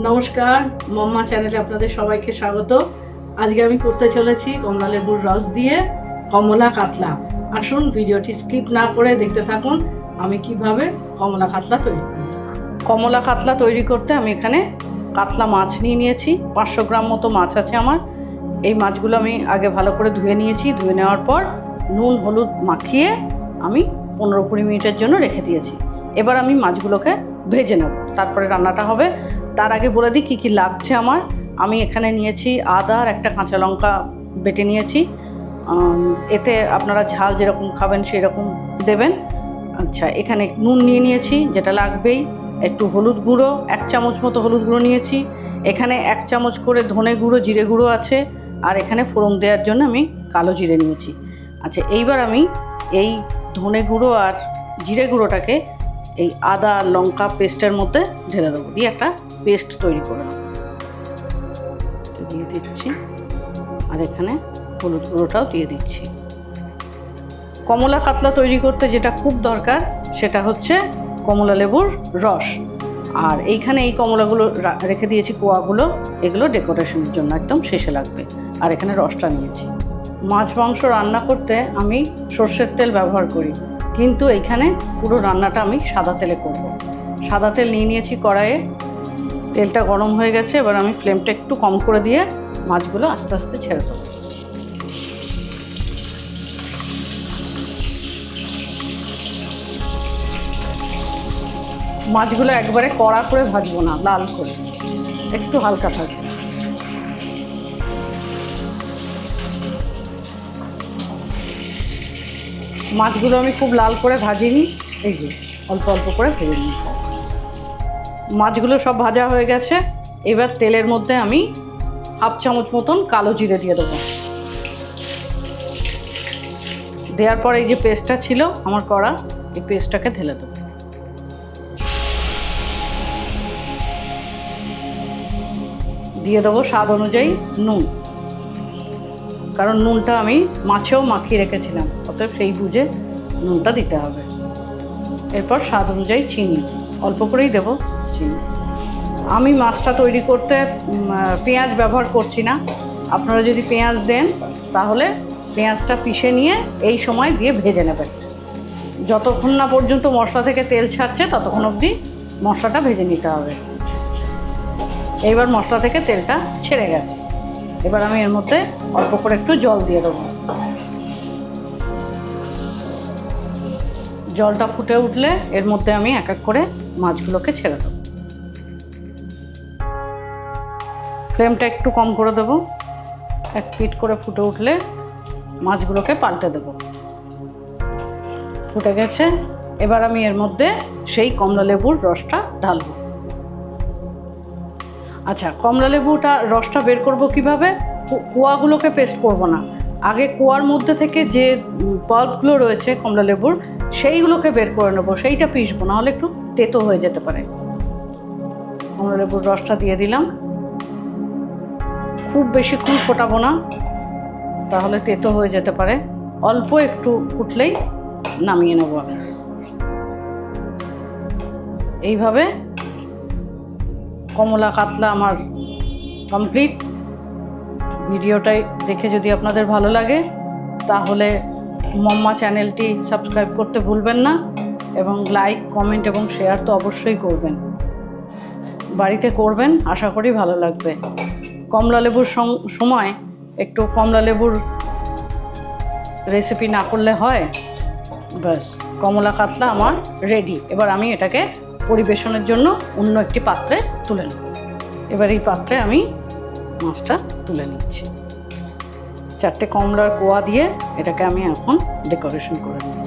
নমস্কার, মম্মা চ্যানেলে আপনাদের সবাইকে স্বাগত। আজকে আমি করতে চলেছি কমলা লেবুর রস দিয়ে কমলা কাতলা। আসুন ভিডিওটি স্কিপ না করে দেখতে থাকুন আমি কিভাবে কমলা কাতলা তৈরি করি। কমলা কাতলা তৈরি করতে আমি এখানে কাতলা মাছ নিয়েছি। 500 গ্রাম মতো মাছ আছে আমার। এই মাছগুলো আমি আগে ভালো করে ধুয়ে নিয়েছি। ধুয়ে নেওয়ার পর নুন হলুদ মাখিয়ে আমি 15-20 মিনিটের জন্য রেখে দিয়েছি। এবার আমি মাছগুলোকে ভেজে নেব, তারপরে রান্নাটা হবে। তার আগে বলে দিই কী কী লাগছে আমার। আমি এখানে নিয়েছি আদা আর একটা কাঁচা লঙ্কা বেটে নিয়েছি। এতে আপনারা ঝাল যেরকম খাবেন সেই রকম দেবেন। আচ্ছা, এখানে নুন নিয়েছি যেটা লাগবেই। একটু হলুদ গুঁড়ো, 1 চামচ মতো হলুদ গুঁড়ো নিয়েছি। এখানে 1 চামচ করে ধনে গুঁড়ো জিরে গুঁড়ো আছে। আর এখানে ফোড়ন দেওয়ার জন্য আমি কালো জিরে নিয়েছি। আচ্ছা, এইবার আমি এই ধনে গুঁড়ো আর জিরে গুঁড়োটাকে এই আদা লঙ্কা পেস্টের মধ্যে ঢেলে দেবো, দিয়ে একটা পেস্ট তৈরি করে নেব। দিয়ে দিচ্ছি, আর এখানে হলুদ গুঁড়োটাও দিয়ে দিচ্ছি। কমলা কাতলা তৈরি করতে যেটা খুব দরকার সেটা হচ্ছে কমলা লেবুর রস। আর এইখানে এই কমলাগুলো রেখে দিয়েছি, কোয়াগুলো, এগুলো ডেকোরেশনের জন্য একদম শেষে লাগবে। আর এখানে রসটা নিয়েছি। মাছ মাংস রান্না করতে আমি সর্ষের তেল ব্যবহার করি, কিন্তু এইখানে পুরো রান্নাটা আমি সাদা তেলে করব। সাদা তেল নিয়েছি কড়াইয়ে। তেলটা গরম হয়ে গেছে। এবার আমি ফ্লেমটা একটু কম করে দিয়ে মাছগুলো আস্তে আস্তে ছেড়ে দেবো। মাছগুলো একবারে কড়া করে ভাজবো না, লাল করে, একটু হালকা থাকবে। মাছগুলো আমি খুব লাল করে ভাজিনি, এই যে অল্প অল্প করে ভেজে নিই। মাছগুলো সব ভাজা হয়ে গেছে। এবার তেলের মধ্যে আমি 1/2 চামচ মতন কালো জিরে দিয়ে দেবো। দেওয়ার পর এই যে পেস্টটা ছিল আমার করা, এই পেস্টটাকে ঢেলে দেবো। দিয়ে দেবো স্বাদ অনুযায়ী নুন, কারণ নুনটা আমি মাছেও মাখিয়ে রেখেছিলাম, অতএব সেই বুঝে নুনটা দিতে হবে। এরপর স্বাদ অনুযায়ী চিনি, অল্প করেই দেবো চিনি। আমি মাছটা তৈরি করতে পেঁয়াজ ব্যবহার করছি না। আপনারা যদি পেঁয়াজ দেন তাহলে পেঁয়াজটা পিষে নিয়ে এই সময় দিয়ে ভেজে নেবেন। যতক্ষণ না পর্যন্ত মশলা থেকে তেল ছাড়ছে ততক্ষণ অবধি মশলাটা ভেজে নিতে হবে। এইবার মশলা থেকে তেলটা ছেড়ে গেছে। এবার আমি এর মধ্যে অল্প করে একটু জল দিয়ে দেবো। জলটা ফুটে উঠলে এর মধ্যে আমি এক এক করে মাছগুলোকে ছেড়ে দেবো। ফ্লেমটা একটু কম করে দেবো। 1 পিঠ করে ফুটে উঠলে মাছগুলোকে পাল্টে দেবো। ফুটে গেছে। এবার আমি এর মধ্যে সেই কমলা লেবুর রসটা ঢালবো। আচ্ছা, কমলা লেবুটা রসটা বের করব কিভাবে? কোয়াগুলোকে পেস্ট করব না, আগে কোয়ার মধ্যে থেকে যে পাল্পগুলো রয়েছে কমলা লেবুর সেইগুলোকে বের করে নেবো, সেইটা পিষবো, নাহলে একটু তেতো হয়ে যেতে পারে। কমলা লেবুর রসটা দিয়ে দিলাম। খুব বেশিক্ষণ ফোটাবো না, তাহলে তেতো হয়ে যেতে পারে। অল্প একটু ফুটলেই নামিয়ে নেব। এইভাবে কমলা কাতলা আমার কমপ্লিট। ভিডিওটাই দেখে যদি আপনাদের ভালো লাগে তাহলে মম্মা চ্যানেলটি সাবস্ক্রাইব করতে ভুলবেন না, এবং লাইক কমেন্ট এবং শেয়ার তো অবশ্যই করবেন। বাড়িতে করবেন, আশা করি ভালো লাগবে। কমলা লেবুর সময় একটু কমলা লেবুর রেসিপি না করলে হয়? ব্যাস, কমলা কাতলা আমার রেডি। এবার আমি এটাকে পরিবেশনের জন্য অন্য একটি পাত্রে তুলে নেব। এবার এই পাত্রে আমি মাছটা তুলে নিচ্ছি। 4টে কমলার কোয়া দিয়ে এটাকে আমি এখন ডেকোরেশন করে নেব।